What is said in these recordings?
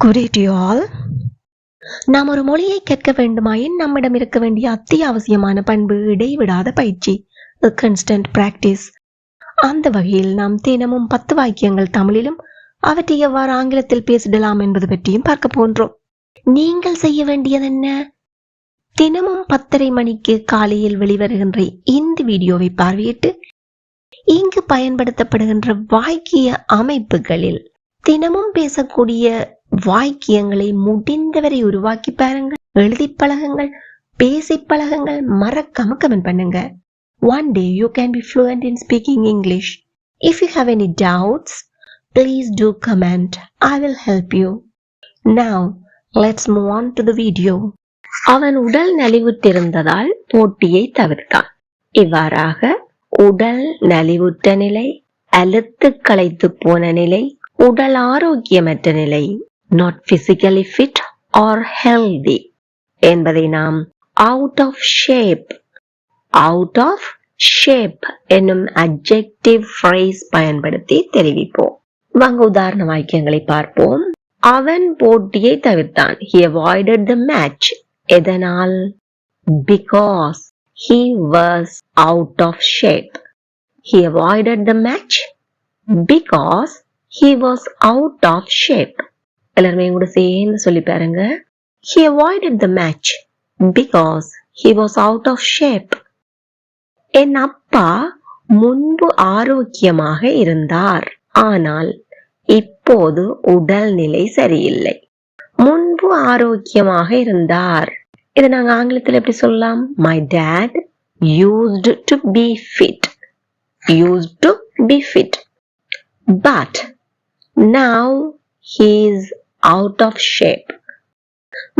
Good day to you all. நாம் ஒரு மொழியை கற்க வேண்டுமாயின் நம்மிடம் இருக்க வேண்டிய அத்தியாவசியமான பண்பு இடைவிடாத பயிற்சி, a constant practice. அந்த வகையில் நாம் தினமும் 10 வாக்கியங்கள் தமிழிலும் அவற்றை எவ்வாறு ஆங்கிலத்தில் பேசிடலாம் என்பது பற்றியும் பார்க்க போன்றோம். நீங்கள் செய்ய வேண்டியது என்ன? தினமும் 10:30 மணிக்கு காலையில் வெளிவருகின்ற இந்த வீடியோவை பார்வையிட்டு இங்கு பயன்படுத்தப்படுகின்ற வாக்கிய அமைப்புகளில் தினமும் பேசக்கூடிய வாக்கியங்களை முடிந்தவரை உருவாக்கி பாருங்கள், எழுதி பழகுங்கள், பேசி பழகுங்கள், மறக்காம கமெண்ட் பண்ணுங்க. One day you can be fluent in speaking English. If you have any doubts, please do comment. I will help you. Now, let's move on to the video. அவன் உடல் நலிவுற்றிருந்ததால் போட்டியை தவிர்த்தான். இவ்வாறாக உடல் நலிவுற்ற நிலை, அலுத்து களைத்து போன நிலை, உடல் ஆரோக்கியமற்ற நிலை, not physically fit or healthy என்பதை நாம் out of shape என்னும் adjective phrase பயன்படுத்தி தெரிவிப்போம். வாங்க உதாரண வாக்கியங்களை பார்ப்போம். அவன் போட்டியை தவிர்த்தான். He avoided the match. எதனால்? Because he was out of shape. He avoided the match because he was out of shape. எல்லாருமே கூட சேர்ந்து சொல்லி பாருங்க. He avoided the match because he was out of shape. என் அப்பா முன்பு ஆரோக்கியமாக இருந்தார், ஆனால் இப்போது உடல்நிலை சரியில்லை. முன்பு ஆரோக்கியமாக இருந்தார், இதை நாங்க ஆங்கிலத்தில் எப்படி சொல்லலாம்? My dad used to be fit. But now he is out of shape.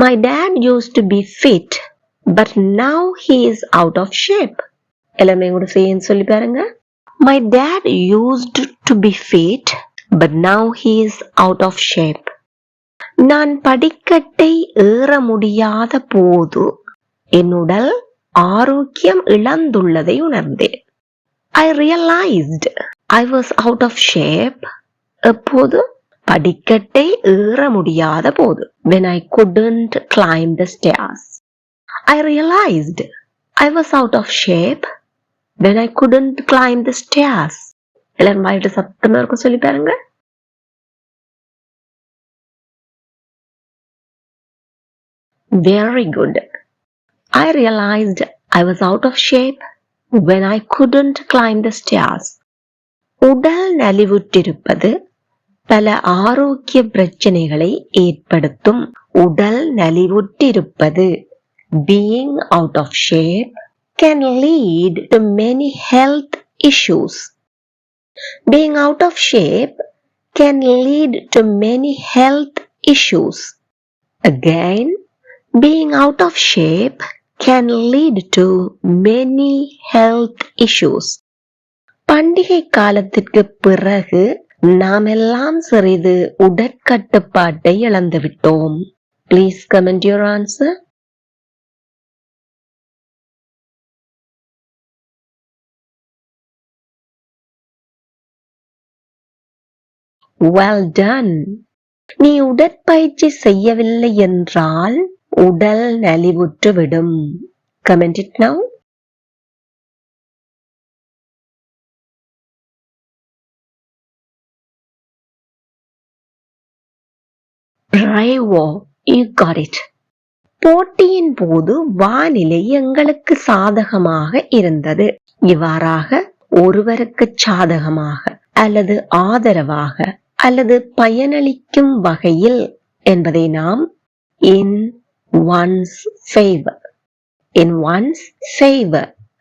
My dad used to be fit, but now he is out of shape. எல்லாமே கூட சேர்ந்து சொல்லி பாருங்க. My dad used to be fit, but now he is out of shape. நான் படிக்கட்டை ஏற முடியாத போது என் உடல் ஆரோக்கியம் இழந்துள்ளதை உணர்ந்தேன். I realized I was out of shape. எப்போது? படிக்கட்டை ஏற முடியாத போது. When I couldn't climb the stairs. I realized I was out of shape when I couldn't climb the stairs. எல்லாரும் வாயிட்டு சத்தமா இருக்க சொல்லி பாருங்க. Very good. I realized I was out of shape when I couldn't climb the stairs. உடல் நலிவுற்றிருப்பது பல ஆரோக்கிய பிரச்சனைகளை ஏற்படுத்தும். உடல் நலிவுற்றிருப்பது, being out of shape, can lead to many health issues. Being out of shape can lead to many health issues. Again, being out of shape can lead to many health issues. பண்டிகை காலத்திற்கு பிறகு நாம் எல்லாம் சிறிது உடற்கட்டுப்பாட்டை இழந்துவிட்டோம். Please comment your answer. Well done. நீ உடற்பயிற்சி செய்யவில்லை என்றால் உடல் நலிவுற்று விடும். Comment it now. Bravo, you got it. போட்டியின் போது வானிலை எங்களுக்கு சாதகமாக இருந்தது. இவ்வாறாக ஒருவருக்கு சாதகமாக அல்லது ஆதரவாக அல்லது பயனளிக்கும் வகையில் என்பதை நாம் in one's favor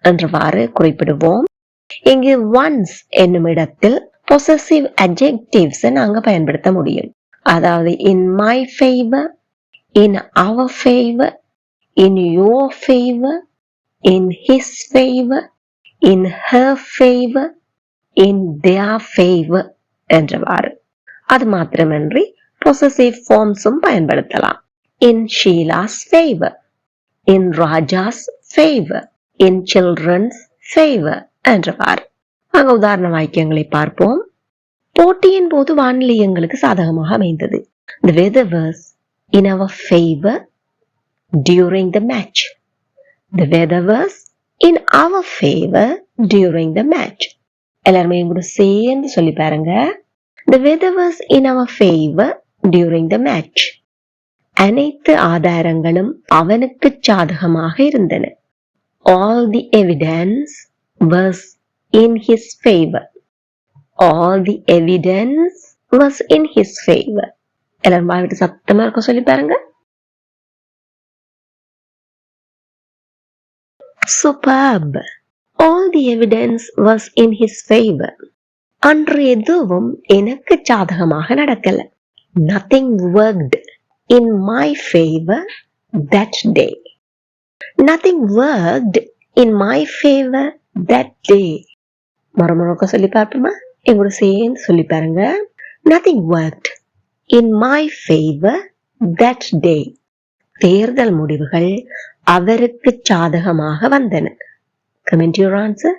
என்றவாறு குறிப்பிடுவோம். இங்கு once என்னும் இடத்தில் possessive adjectives நாங்க பயன்படுத்த முடியும். அதாவது in my favor, in our favor, in your favor, in his favor, in her favor, in their favor என்றவாறு. அது மாத்திரமன்றி possessive forms-உம் பயன்படுத்தலாம். In Sheila's favor, in Raja's favor, in children's favor என்றவாறு. அங்க உதாரண வாக்கியங்களை பார்ப்போம். போட்டியின் போது வானிலை எங்களுக்கு சாதகமாக அமைந்தது. The weather was in our favor during the match. The weather was in our favor during the match. எல்லாருமே கூட சேர்ந்து சொல்லி பாருங்க. The weather was in our favor during the match. அனைத்து ஆதாரங்களும் அவனுக்கு சாதகமாக இருந்தன. All the evidence was in his favor. All the evidence was in his favor. எல்லாரும் வாய்விட்டு சத்தமா இருக்க சொல்லி பாருங்க. Superb. All the evidence was in his favor. அன்று எதுவும் எனக்கு சாதகமாக நடக்கல. Nothing worked in my favor that day. Nothing worked in my favor that day. மறுமுறை சொல்லி பார்ப்போமா? எங்களோட சேர்ந்து சொல்லி பாருங்க. Nothing worked in my favor that day. தேர்தல் முடிவுகள் அவருக்கு சாதகமாக வந்தன. Comment your answer.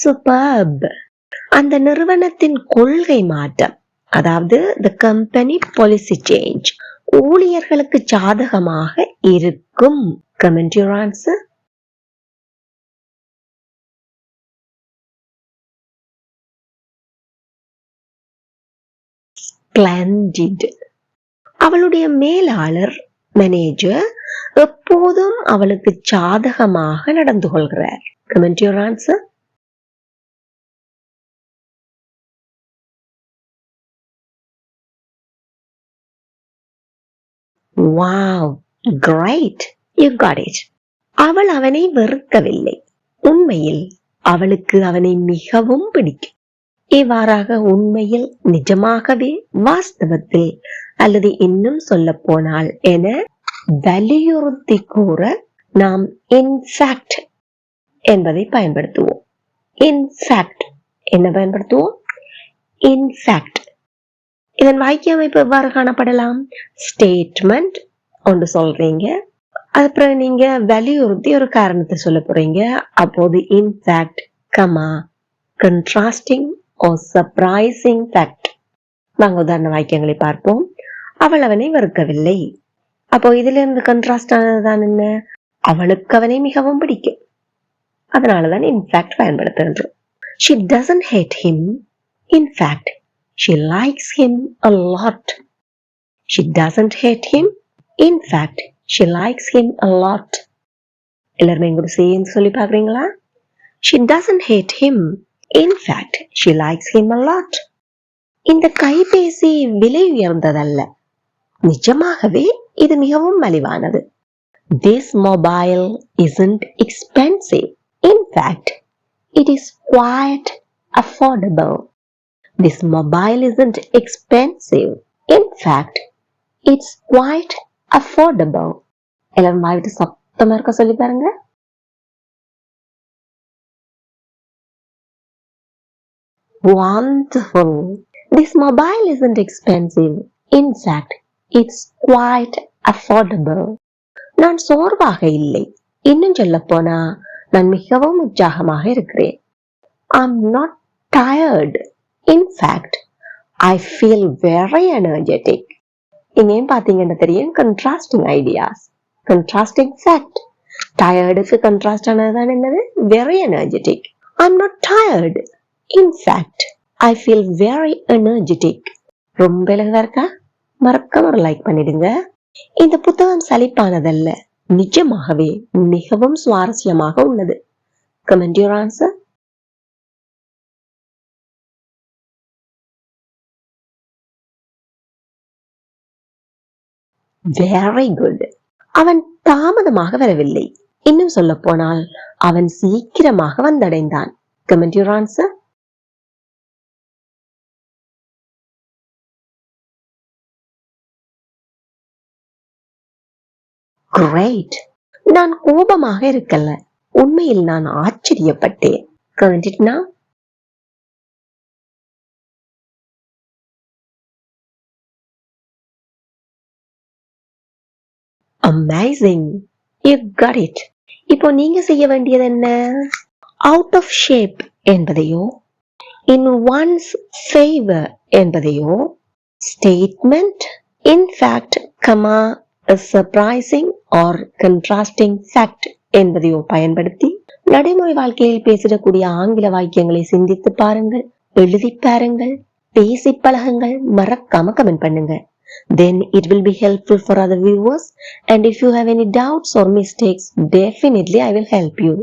Superb. அந்த நிறுவனத்தின் கொள்கை மாற்றம், அதாவது the company policy change, ஊழியர்களுக்கு சாதகமாக இருக்கும். Comment your answer. Splendid. அவளுடைய மேலாளர் மேனேஜர் எப்போதும் அவளுக்கு சாதகமாக நடந்து கொள்கிறார். Comment your answer. Wow, great. You got it. அவள் அவனை வெறுக்கவில்லை. உண்மையில் அவளுக்கு அவனை மிகவும் பிடிக்கும். இவ்வாறாக உண்மையில், நிஜமாகவே, வாஸ்தவத்தில் அல்லது இன்னும் சொல்ல போனால் என வலியுறுத்தி கூற நாம் in fact என்பதை பயன்படுத்துவோம். In fact என்ன பயன்படுத்துவோம்? In fact. இதன் வாக்கிய அமைப்பு எவ்வாறு காணப்படலாம்? ஸ்டேட்மெண்ட் ஒன்று சொல்றீங்க, அப்புறம் நீங்க வலியுறுத்தி ஒரு காரணத்தை சொல்ல போறீங்க. அப்போது in fact, contrasting or surprising fact. நாங்க உதாரண வாக்கியங்களை பார்ப்போம். அவள் அவனை வெறுக்கவில்லை. அப்போ இதுல இருந்து கன்ட்ராஸ்ட் ஆனதுதான் என்ன? அவளுக்கு அவனை மிகவும் பிடிக்கும். அதனாலதான் in fact பயன்படுத்துகின்றோம். She doesn't hate him. In fact, she likes him a lot. She doesn't hate him. In fact, she likes him a lot. எல்லாருமே கூட சேர்ந்து சொல்லி பாக்குறீங்களா? She doesn't hate him. In fact, she likes him a lot. இந்த கைபேசி விலை உயர்ந்ததல்ல. நிஜமாகவே இது மிகவும் மலிவானது. This mobile isn't expensive. In fact, it is quite affordable. This mobile isn't expensive. In fact, it's quite affordable. எல்லாரும் வாய்விட்டு சத்தமா இருக்க சொல்லி பாருங்க. Wonderful. This mobile isn't expensive. In fact, it's quite affordable. நான் சோர்வாக இல்லை. இன்னும் சொல்ல போனா நான் மிகவும் உற்சாகமாக இருக்கிறேன். I'm not tired. In fact, I feel very energetic. இங்கேயும் பாத்தீங்கன்னா தெரியும் contrasting ideas, contrasting fact. Tiredக்கு contrast ஆனதுதான் என்னது? Very energetic. I'm not tired. In fact, I feel very energetic. ரொம்ப அழகா இருக்கா? மறக்காம ஒரு லைக் பண்ணிடுங்க. இந்த புத்தகம் சலிப்பானதல்ல, நிஜமாகவே மிகவும் சுவாரஸ்யமாக உள்ளது. Comment your answer. Very good. அவன் தாமதமாக வரவில்லை. இன்னும் சொல்ல போனால் அவன் சீக்கிரமாக வந்தடைந்தான். Comment your answer. Great. நான் கோபமாக இருக்கல. உண்மையில் நான் ஆச்சரியப்பட்டேன். Comment it now. Amazing. You got it. இப்போ நீங்க செய்ய வேண்டியது என்ன? அவுட் ஆஃப் ஷேப் என்பதையோ இன் ஒன்ஸ் ஃபேவர் என்பதையோ statement in fact comma a surprising or contrasting fact என்பதையோ பயன்படுத்தி நடைமுறை வாழ்க்கையில் பேசிடக்கூடிய ஆங்கில வாக்கியங்களை சிந்தித்து பாருங்கள், எழுதி பாருங்கள், பேசி பழகுங்கள், மறக்காம கமெண்ட் பண்ணுங்க. Then it will be helpful for other viewers, and if you have any doubts or mistakes, definitely I will help you.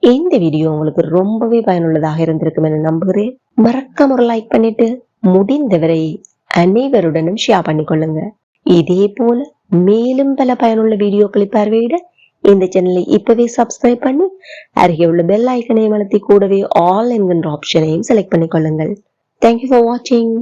இந்த வீடியோ உங்களுக்கு ரொம்பவே பயனுள்ளதாக இருந்திருக்கும் என நம்புகிறேன். மறக்காம ஒரு லைக் பண்ணிட்டு முடிந்தவரை அனைவருடனும் ஷேர் பண்ணிக்கொள்ளுங்க. இதே போல மேலும் பல பயனுள்ள வீடியோக்களை பார்வையிட இந்த சேனலை இப்பவே சப்ஸ்கிரைப் பண்ணி அருகே உள்ள பெல் ஐக்கனையும் அழுத்தி கூடவே ஆல் என்கின்ற ஆப்ஷனையும் செலக்ட் பண்ணிக்கொள்ளுங்கள். தேங்க்யூ ஃபார் வாட்சிங்.